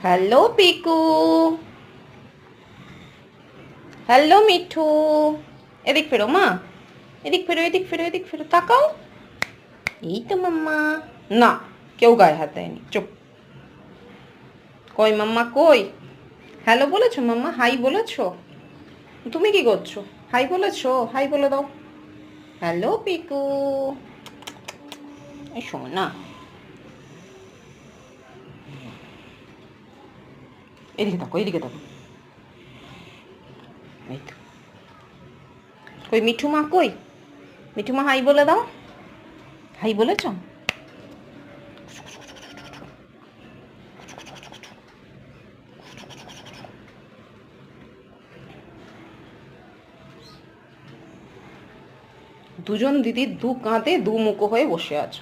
Hello Piku, hello Mithu. এদিক ফেরো মা, এদিক ফেরো, এদিক ফেরো, এদিক ফেরো, তাকাও। এই তো মাম্মা। না, কেউ গায়ে হাত দেয়নি, চুপ। কই মাম্মা কই? হ্যালো বলেছো মাম্মা? হাই বলেছো? তুমি কি করছো? হাই বলেছো? হাই বলে দাও। হ্যালো পিকু। এই শোনো না, এদিকে থাকো, এদিকে থাকো। এই তো। কই মিঠু মা কই? মিঠু মা হাই বলে দাও। হাই বলেছ? দুজন দিদি দু কাঁধে দু মুখো হয়ে বসে আছো।